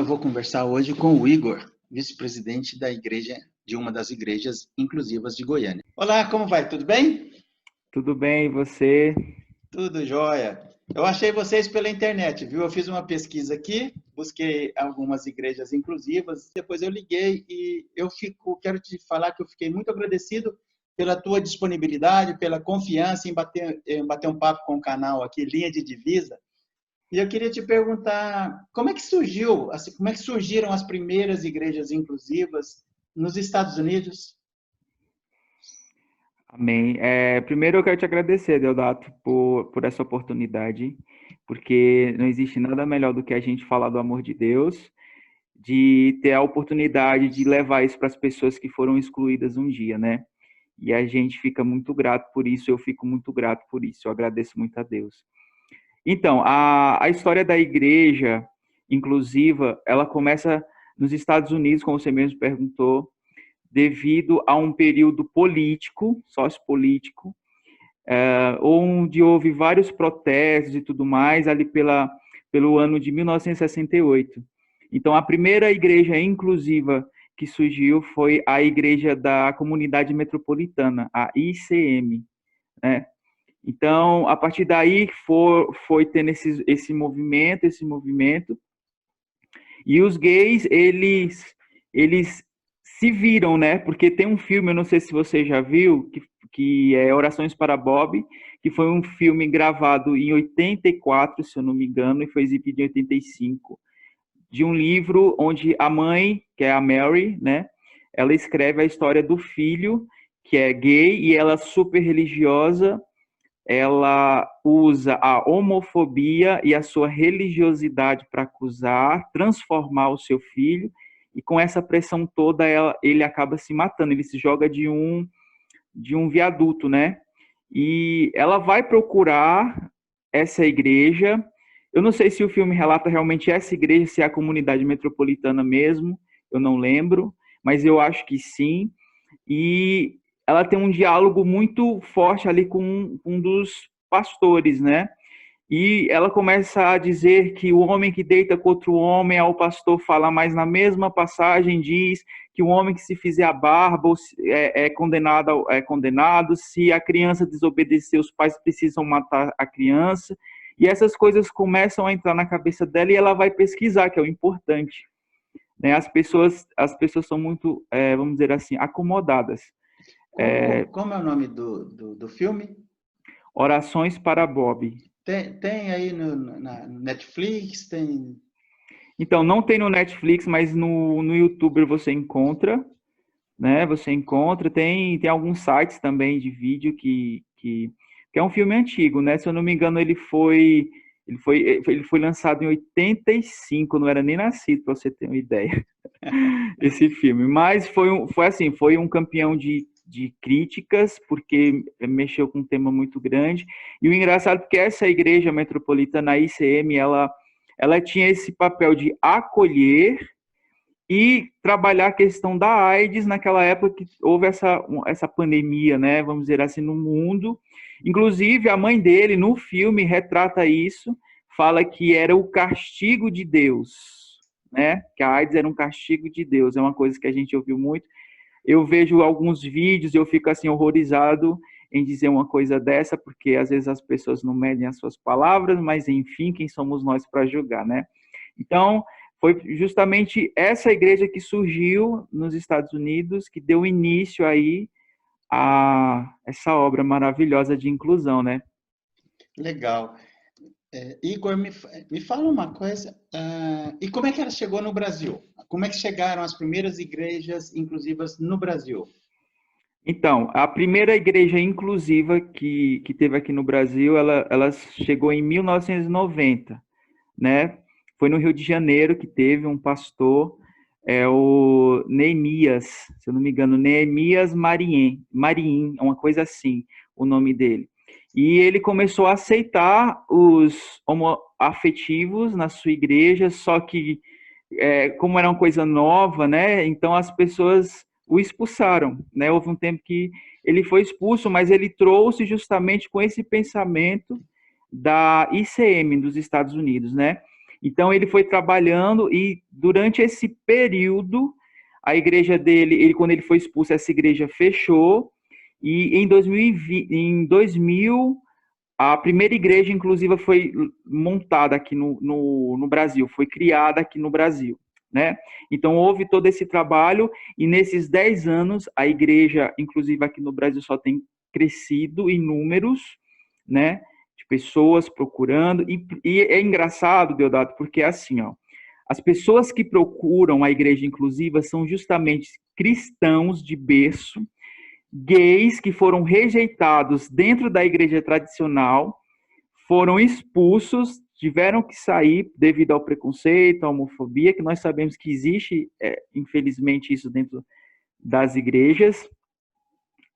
vou conversar hoje com o Igor, vice-presidente da igreja, de uma das igrejas inclusivas de Goiânia. Olá, como vai? Tudo bem? Tudo bem, e você? Tudo jóia. Eu achei vocês pela internet, viu? Eu fiz uma pesquisa aqui, busquei algumas igrejas inclusivas, depois eu liguei e quero te falar que eu fiquei muito agradecido pela tua disponibilidade, pela confiança em bater um papo com o canal aqui, Linha de Divisa. E eu queria te perguntar, como é que surgiu, assim, como é que surgiram as primeiras igrejas inclusivas nos Estados Unidos? Amém. Primeiro eu quero te agradecer, Deodato, por essa oportunidade, porque não existe nada melhor do que a gente falar do amor de Deus, de ter a oportunidade de levar isso para as pessoas que foram excluídas um dia, né? E a gente fica muito grato por isso, eu fico muito grato por isso, eu agradeço muito a Deus. Então, a história da igreja inclusiva, ela começa nos Estados Unidos, como você mesmo perguntou, devido a um período político, sociopolítico, onde houve vários protestos e tudo mais, ali pelo ano de 1968. Então, a primeira igreja inclusiva que surgiu foi a Igreja da Comunidade Metropolitana, a ICM, né? Então, a partir daí foi tendo esse movimento, e os gays, eles se viram, né? Porque tem um filme, eu não sei se você já viu, que é Orações para Bob, que foi um filme gravado em 84, se eu não me engano, e foi exibido em 85, de um livro onde a mãe, que é a Mary, né? Ela escreve a história do filho, que é gay, e ela super religiosa, ela usa a homofobia e a sua religiosidade para acusar, transformar o seu filho, e com essa pressão toda ele acaba se matando, ele se joga de um viaduto, né? E ela vai procurar essa igreja. Eu não sei se o filme relata realmente essa igreja, se é a comunidade metropolitana mesmo, eu não lembro, mas eu acho que sim. E ela tem um diálogo muito forte ali com um dos pastores, né? E ela começa a dizer que o homem que deita contra o homem, ao pastor fala, mas na mesma passagem diz que o homem que se fizer a barba é condenado, se a criança desobedecer, os pais precisam matar a criança. E essas coisas começam a entrar na cabeça dela e ela vai pesquisar, que é o importante, né? As pessoas são muito, vamos dizer assim, acomodadas. Como é o nome do filme? Orações para Bob. Tem aí no Netflix, tem... Então, não tem no Netflix, mas no YouTube você encontra, né? Você encontra, tem alguns sites também de vídeo que é um filme antigo, né? Se eu não me engano, ele foi lançado em 85, não era nem nascido, para você ter uma ideia, esse filme. Mas foi um campeão de críticas, porque mexeu com um tema muito grande. E o engraçado é que essa igreja metropolitana, a ICM, ela tinha esse papel de acolher e trabalhar a questão da AIDS naquela época que houve essa pandemia, né, vamos dizer assim, no mundo. Inclusive, a mãe dele, no filme, retrata isso, fala que era o castigo de Deus, né, que a AIDS era um castigo de Deus, é uma coisa que a gente ouviu muito. Eu vejo alguns vídeos e eu fico assim horrorizado em dizer uma coisa dessa, porque às vezes as pessoas não medem as suas palavras, mas enfim, quem somos nós para julgar, né? Então, foi justamente essa igreja que surgiu nos Estados Unidos, que deu início aí a essa obra maravilhosa de inclusão, né? Legal. Igor, me fala uma coisa, e como é que ela chegou no Brasil? Como é que chegaram as primeiras igrejas inclusivas no Brasil? Então, a primeira igreja inclusiva que teve aqui no Brasil, ela chegou em 1990, né? Foi no Rio de Janeiro que teve um pastor, o Neemias, se eu não me engano, Neemias Marim, uma coisa assim, o nome dele. E ele começou a aceitar os homoafetivos na sua igreja, só que, como era uma coisa nova, né? Então as pessoas o expulsaram, né? Houve um tempo que ele foi expulso, mas ele trouxe justamente com esse pensamento da ICM dos Estados Unidos, né? Então, ele foi trabalhando e durante esse período, a igreja dele, quando ele foi expulso, essa igreja fechou e em 2000 a primeira igreja inclusiva foi montada aqui no Brasil, foi criada aqui no Brasil, né? Então, houve todo esse trabalho e nesses 10 anos, a igreja, inclusive aqui no Brasil, só tem crescido em números, né? De pessoas procurando. E é engraçado, Deodato, porque é assim, ó, as pessoas que procuram a igreja inclusiva são justamente cristãos de berço, gays que foram rejeitados dentro da igreja tradicional, foram expulsos, tiveram que sair devido ao preconceito, à homofobia, que nós sabemos que existe, infelizmente, isso dentro das igrejas.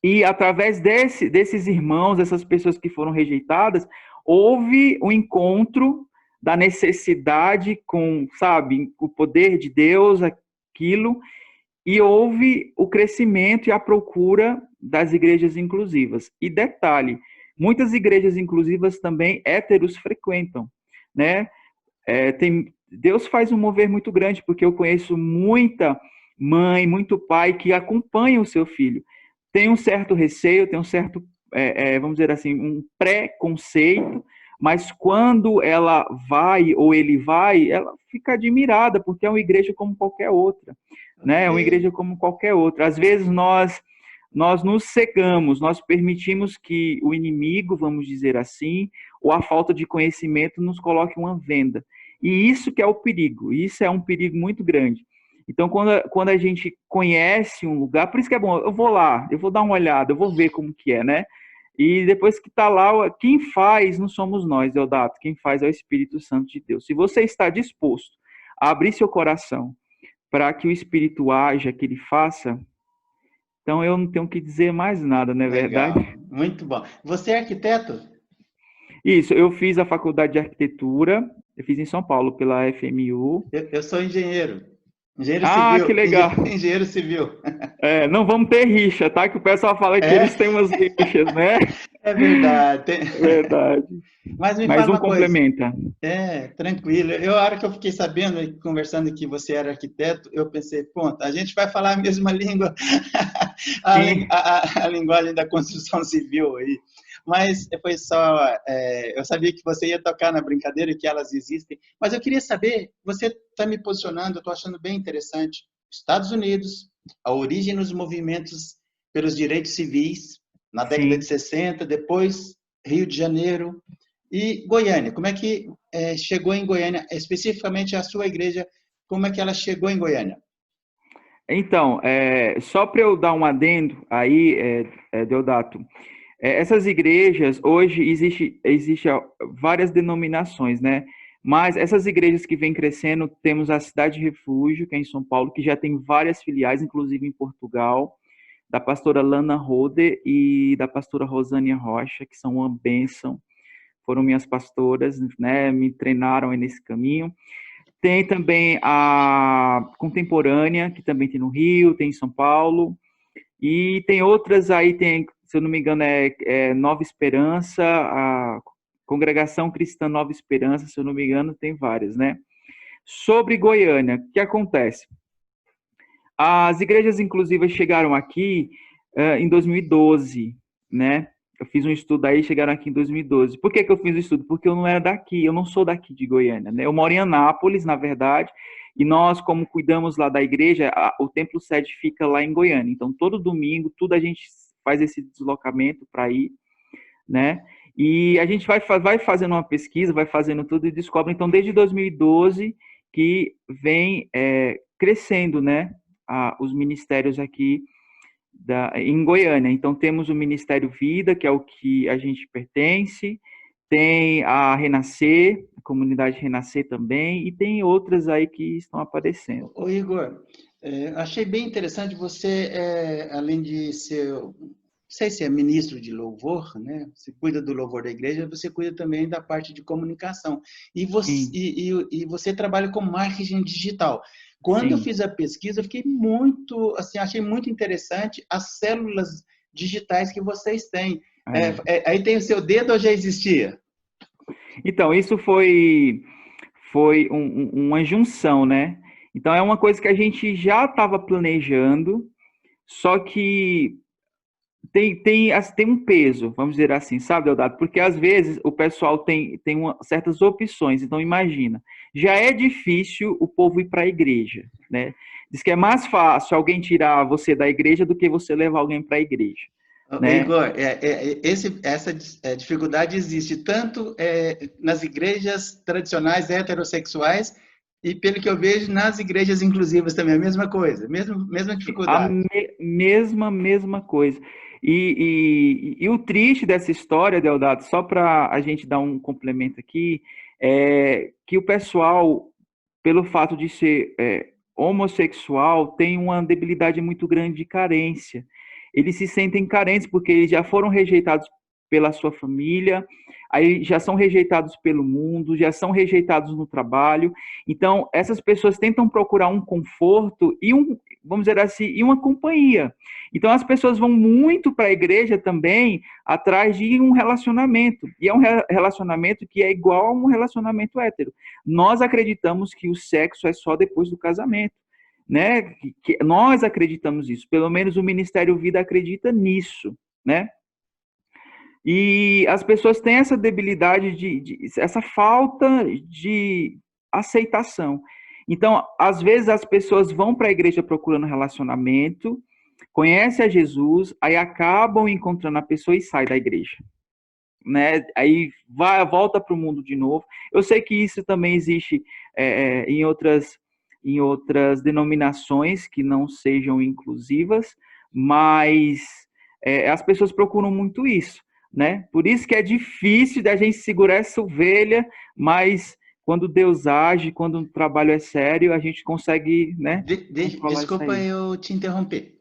E através desses irmãos, dessas pessoas que foram rejeitadas, houve um encontro da necessidade com, sabe, o poder de Deus, aquilo, e houve o crescimento e a procura das igrejas inclusivas. E detalhe, muitas igrejas inclusivas também héteros frequentam, né? Deus faz um mover muito grande, porque eu conheço muita mãe, muito pai que acompanha o seu filho. Tem um certo receio, tem um certo, vamos dizer assim, um preconceito, mas quando ela vai ou ele vai, ela fica admirada, porque é uma igreja como qualquer outra, né? É uma igreja como qualquer outra. Às vezes nós nos cegamos, nós permitimos que o inimigo, vamos dizer assim, ou a falta de conhecimento nos coloque uma venda. E isso que é o perigo, isso é um perigo muito grande. Então, quando a gente conhece um lugar, por isso que é bom, eu vou lá, eu vou dar uma olhada, eu vou ver como que é, né? E depois que está lá, quem faz não somos nós, Deodato, quem faz é o Espírito Santo de Deus. Se você está disposto a abrir seu coração para que o Espírito haja, que ele faça, então eu não tenho que dizer mais nada, não é Legal, verdade? muito bom. Você é arquiteto? Isso, eu fiz a faculdade de arquitetura, eu fiz em São Paulo pela FMU. Eu sou engenheiro. Engenheiro Ah, que civil. legal. Engenheiro civil. Não vamos ter rixa, tá? Que o pessoal fala que É, eles têm umas rixas, né? é verdade. É verdade. Mas me Mas fala um uma coisa. complementa. Tranquilo. A hora que eu fiquei sabendo, conversando que você era arquiteto, eu pensei, ponto, a gente vai falar a mesma língua, Sim, a linguagem da construção civil aí. Mas foi só, eu sabia que você ia tocar na brincadeira e que elas existem, mas eu queria saber, você está me posicionando, eu estou achando bem interessante, Estados Unidos, a origem nos movimentos pelos direitos civis, na década de sim. 60, depois Rio de Janeiro, e Goiânia, como é que chegou em Goiânia, especificamente a sua igreja, como é que ela chegou em Goiânia? Então, só para eu dar um adendo aí, Deodato, essas igrejas, hoje existe várias denominações, né? Mas essas igrejas que vêm crescendo, temos a Cidade Refúgio, que é em São Paulo, que já tem várias filiais, inclusive em Portugal, da pastora Lana Rode e da pastora Rosânia Rocha, que são uma bênção, foram minhas pastoras, né? Me treinaram aí nesse caminho. Tem também a Contemporânea, que também tem no Rio, tem em São Paulo, e tem outras aí, tem, se eu não me engano, Nova Esperança, a Congregação Cristã Nova Esperança, se eu não me engano, tem várias, né? Sobre Goiânia, o que acontece? As igrejas inclusivas chegaram aqui em 2012, né? Eu fiz um estudo aí, chegaram aqui em 2012. Por que eu fiz o estudo? Porque eu não era daqui, eu não sou daqui de Goiânia, né? Eu moro em Anápolis, na verdade, e nós, como cuidamos lá da igreja, o templo sede fica lá em Goiânia. Então, todo domingo, tudo a gente faz esse deslocamento para ir, né? E a gente vai fazendo uma pesquisa, vai fazendo tudo e descobre, então, desde 2012, que vem crescendo, né? Os ministérios aqui em Goiânia. Então, temos o Ministério Vida, que é o que a gente pertence, tem a Renascer, a comunidade Renascer também, e tem outras aí que estão aparecendo. Ô Igor, achei bem interessante você, além de ser, não sei se é ministro de louvor, né? Você cuida do louvor da igreja, você cuida também da parte de comunicação. Sim, E você trabalha com marketing digital. Quando eu sim. fiz a pesquisa, eu fiquei muito, assim, achei muito interessante as células digitais que vocês têm. É. Aí tem o seu dedo ou já existia? Então, isso foi uma junção, né? Então é uma coisa que a gente já estava planejando, só que tem um peso, vamos dizer assim, sabe, Deodato? Porque às vezes o pessoal tem certas opções. Então imagina, já é difícil o povo ir para a igreja, né? Diz que é mais fácil alguém tirar você da igreja do que você levar alguém para a igreja, né? Igor, essa dificuldade existe tanto nas igrejas tradicionais heterossexuais e, pelo que eu vejo, nas igrejas inclusivas também, a mesma coisa, mesma A dificuldade. mesma coisa. E o triste dessa história, Deodato, só para a gente dar um complemento aqui, é que o pessoal, pelo fato de ser homossexual, tem uma debilidade muito grande de carência. Eles se sentem carentes porque eles já foram rejeitados pela sua família, aí já são rejeitados pelo mundo, já são rejeitados no trabalho. Então, essas pessoas tentam procurar um conforto e vamos dizer assim, e uma companhia. Então, as pessoas vão muito para a igreja também atrás de um relacionamento. E é um relacionamento que é igual a um relacionamento hétero. Nós acreditamos que o sexo é só depois do casamento, né? Nós acreditamos nisso. Pelo menos o Ministério Vida acredita nisso, né? E as pessoas têm essa debilidade, essa falta de aceitação. Então, às vezes as pessoas vão para a igreja procurando relacionamento, conhecem a Jesus, aí acabam encontrando a pessoa e sai da igreja, né? Aí volta para o mundo de novo. Eu sei que isso também existe em outras denominações que não sejam inclusivas, mas as pessoas procuram muito isso, né? Por isso que é difícil da gente segurar essa ovelha, mas quando Deus age, quando o trabalho é sério, a gente consegue, né, controlar isso Desculpa aí. eu te interromper.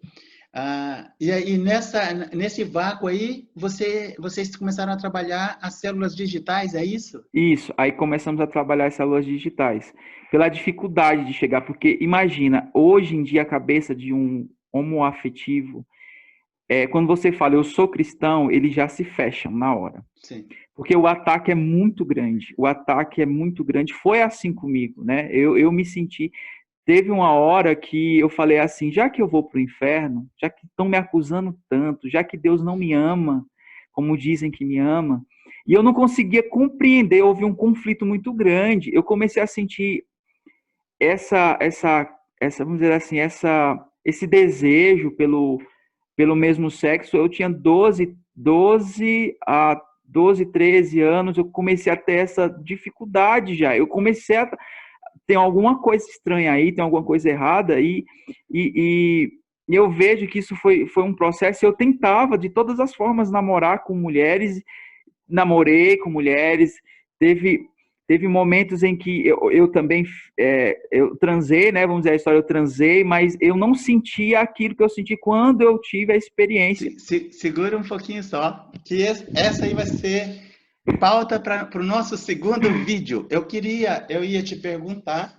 E aí, nesse vácuo aí, vocês começaram a trabalhar as células digitais, é isso? Isso, aí começamos a trabalhar as células digitais. Pela dificuldade de chegar, porque imagina, hoje em dia a cabeça de um homoafetivo, quando você fala eu sou cristão, eles já se fecham na hora. Sim. Porque o ataque é muito grande, foi assim comigo, né? Eu me senti, teve uma hora que eu falei assim, já que eu vou para o inferno, já que estão me acusando tanto, já que Deus não me ama, como dizem que me ama, e eu não conseguia compreender, houve um conflito muito grande. Eu comecei a sentir vamos dizer assim, esse desejo pelo mesmo sexo. Eu tinha 12 13 anos, eu comecei a ter essa dificuldade já. Eu comecei a tem alguma coisa estranha aí, tem alguma coisa errada aí, e eu vejo que isso foi um processo. Eu tentava de todas as formas namorar com mulheres, namorei com mulheres, teve momentos em que eu também eu transei, né? Vamos dizer a história, eu transei, mas eu não sentia aquilo que eu senti quando eu tive a experiência. Segura um pouquinho só, que essa aí vai ser pauta para o nosso segundo vídeo. Eu ia te perguntar,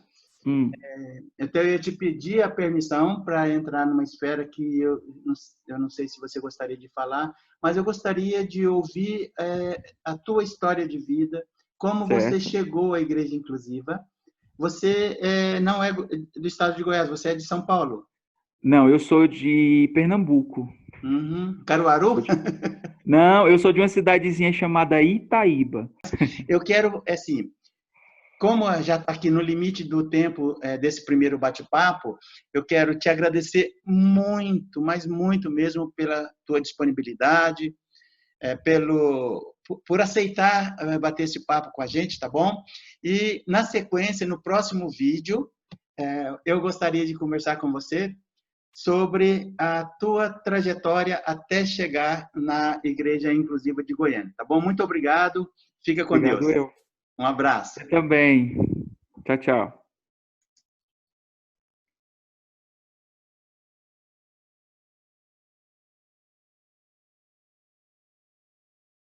então eu ia te pedir a permissão para entrar numa esfera que eu não sei se você gostaria de falar, mas eu gostaria de ouvir a tua história de vida, como você Certo? chegou à Igreja Inclusiva. Você não é do estado de Goiás, você é de São Paulo? Não, eu sou de Pernambuco. Uhum. Caruaru? Não, eu sou de uma cidadezinha chamada Itaíba. Eu quero, assim, como já está aqui no limite do tempo desse primeiro bate-papo, eu quero te agradecer muito, mas muito mesmo pela tua disponibilidade, por aceitar bater esse papo com a gente, tá bom? E, na sequência, no próximo vídeo, eu gostaria de conversar com você sobre a tua trajetória até chegar na Igreja Inclusiva de Goiânia, tá bom? Muito obrigado, fica com Deus. Obrigado, eu. Um abraço. Você também. Tchau, tchau.